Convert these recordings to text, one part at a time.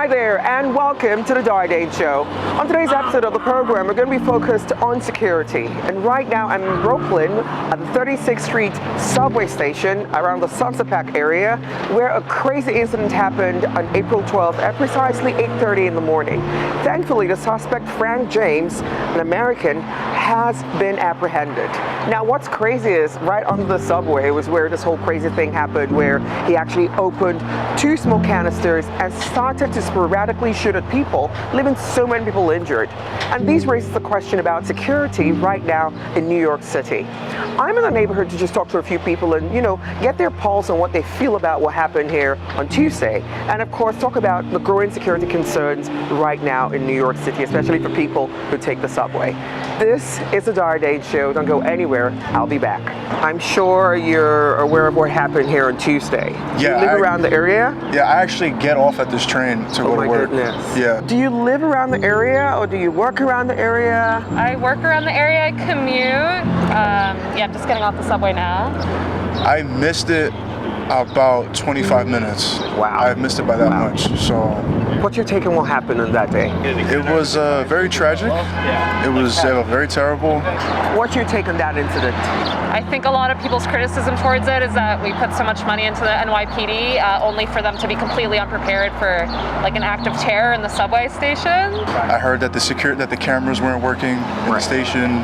there, and welcome to the Dayodane Show. On today's episode of the program, we're going to be focused on security. And right now, I'm in Brooklyn at the 36th Street subway station around the Sunset Park area, where a crazy incident happened on April 12th at precisely 8:30 in the morning. Thankfully, the suspect, Frank James, an American, has been apprehended. Now, what's crazy is right under the subway was where this whole crazy thing happened, where he actually opened two smoke canisters and started to sporadically shoot at people, leaving so many people injured. And this raises the question about security right now in New York City. I'm in the neighborhood to just talk to a few people and, get their pulse on what they feel about what happened here on Tuesday. And of course, talk about the growing security concerns right now in New York City, especially for people who take the subway. This is the Dayodane Show. Don't go anywhere. I'll be back. I'm sure you're aware of what happened here on Tuesday. Do you live around the area? Yeah, I actually get off at this train to go to work. Goodness. Yeah. Do you live around the area or do you work around the area? I work around the area, I commute. I'm just getting off the subway now. I missed it about 25 minutes. Wow. I missed it by that much. So. What's your take on what happened on that day? It was very tragic. It was very terrible. What's your take on that incident? I think a lot of people's criticism towards it is that we put so much money into the NYPD only for them to be completely unprepared for like an act of terror in the subway station. I heard that the cameras weren't working in the station,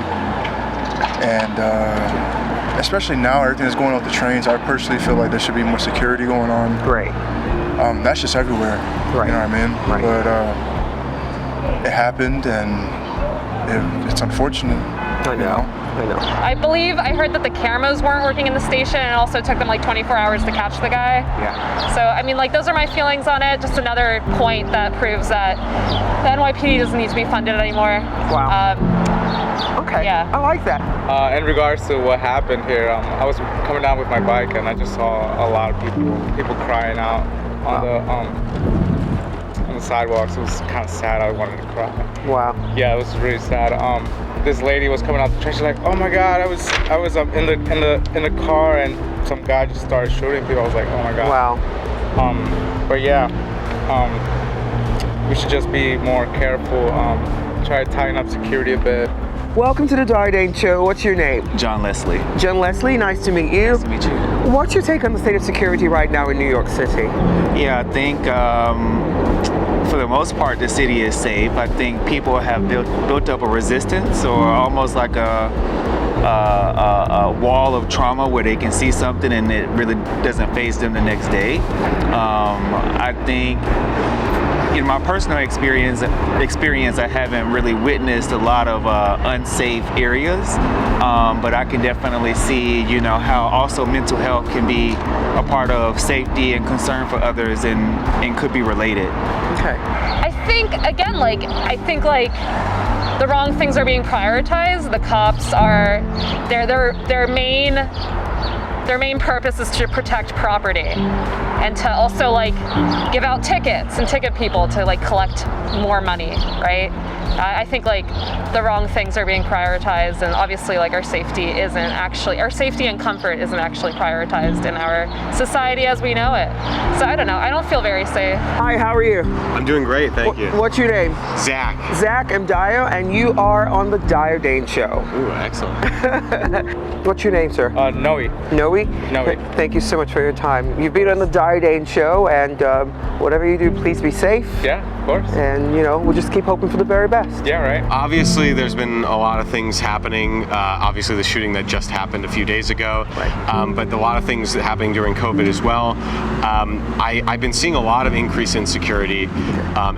and especially now everything that's going on with the trains, I personally feel like there should be more security going on. Great. That's just everywhere. Right. You know what I mean? Right. But it happened, and it's unfortunate. I know. I heard that the cameras weren't working in the station, and it also took them like 24 hours to catch the guy. Yeah. So, those are my feelings on it. Just another point that proves that the NYPD doesn't need to be funded anymore. Wow. Okay. Yeah. I like that. In regards to what happened here, I was coming down with my bike and I just saw a lot of people crying out on the sidewalks. It was kind of sad. I wanted to cry. Wow. Yeah, it was really sad. This lady was coming out the train. She's like, "Oh my God, I was in the car and some guy just started shooting people." I was like, "Oh my God." Wow. But yeah, we should just be more careful. Try to tighten up security a bit. Welcome to the Dayodane Show. What's your name? John Leslie. John Leslie, nice to meet you. Nice to meet you. What's your take on the state of security right now in New York City? Yeah, I think for the most part the city is safe. I think people have built up a resistance or almost like a wall of trauma where they can see something and it really doesn't faze them the next day. I think in my personal experience, I haven't really witnessed a lot of unsafe areas, but I can definitely see, how also mental health can be a part of safety and concern for others and could be related. Okay. I think, again, the wrong things are being prioritized. The cops are, their main purpose is to protect property and to also give out tickets and ticket people to collect more money, right? I think the wrong things are being prioritized, and obviously our safety and comfort isn't actually prioritized in our society as we know it. So I don't know, I don't feel very safe. Hi, how are you? I'm doing great, thank you. What's your name? Zach. Zach, I'm Dio, and you are on the Dayodane Show. Ooh, excellent. What's your name, sir? Noe. Noe? Noe. Thank you so much for your time. You've been on the Dayodane Show, and whatever you do, please be safe. Yeah, of course. And, we'll just keep hoping for the very best. Yeah, right. Obviously, there's been a lot of things happening. Obviously, the shooting that just happened a few days ago. Right. But a lot of things happening during COVID as well. I've been seeing a lot of increase in security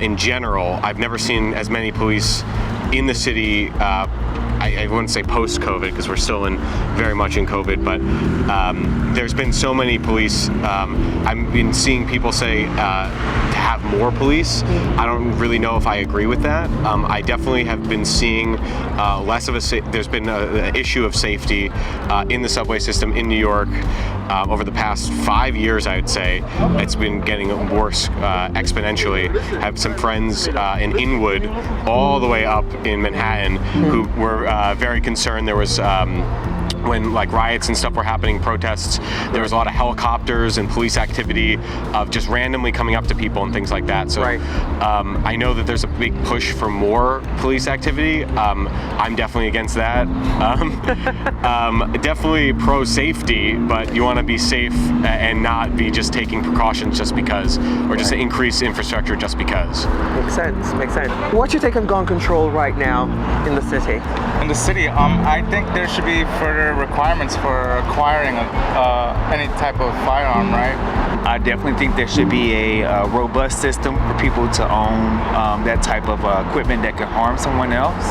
in general. I've never seen as many police in the city. I wouldn't say post-COVID because we're still very much in COVID, but there's been so many police. I've been seeing people say to have more police. I don't really know if I agree with that. I definitely have been seeing less of there's been an issue of safety in the subway system in New York over the past 5 years, I would say. It's been getting worse exponentially. I have some friends in Inwood all the way up in Manhattan who were very concerned. There was when like riots and stuff were happening, protests, there was a lot of helicopters and police activity of just randomly coming up to people and things like that. So Right. I know that there's a big push for more police activity. I'm definitely against that. Definitely pro safety, but you want to be safe and not be just taking precautions just because, or just increase infrastructure just because. Makes sense, makes sense. What's your take on gun control right now in the city? In the city, I think there should be further requirements for acquiring any type of firearm, right? I definitely think there should be a robust system for people to own that type of equipment that can harm someone else.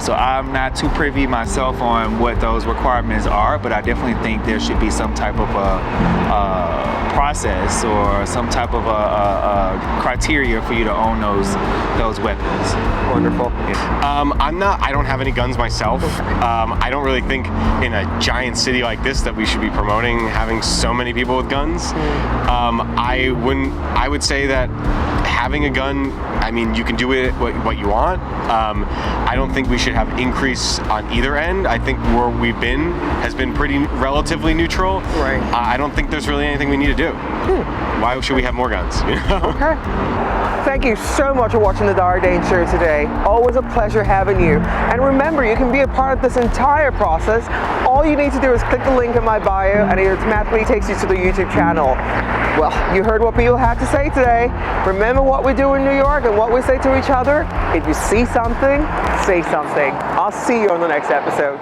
So I'm not too privy myself on what those requirements are, but I definitely think there should be some type of a process or some type of a criteria for you to own those weapons. Wonderful. I don't have any guns myself. I don't really think in a giant city like this that we should be promoting having so many people with guns. I would say that having a gun, I mean, you can do it what you want. I don't think we should have increase on either end. I think where we've been has been pretty relatively neutral. Right. I don't think there's really anything we need to do. Why should we have more guns? You know? Okay. Thank you so much for watching the Dayodane Show today. Always a pleasure having you. And remember, you can be a part of this entire process. All you need to do is click the link in my bio and it automatically takes you to the YouTube channel. Well, you heard what people had to say today. Remember what we do in New York and what we say to each other? If you see something, say something. I'll see you on the next episode.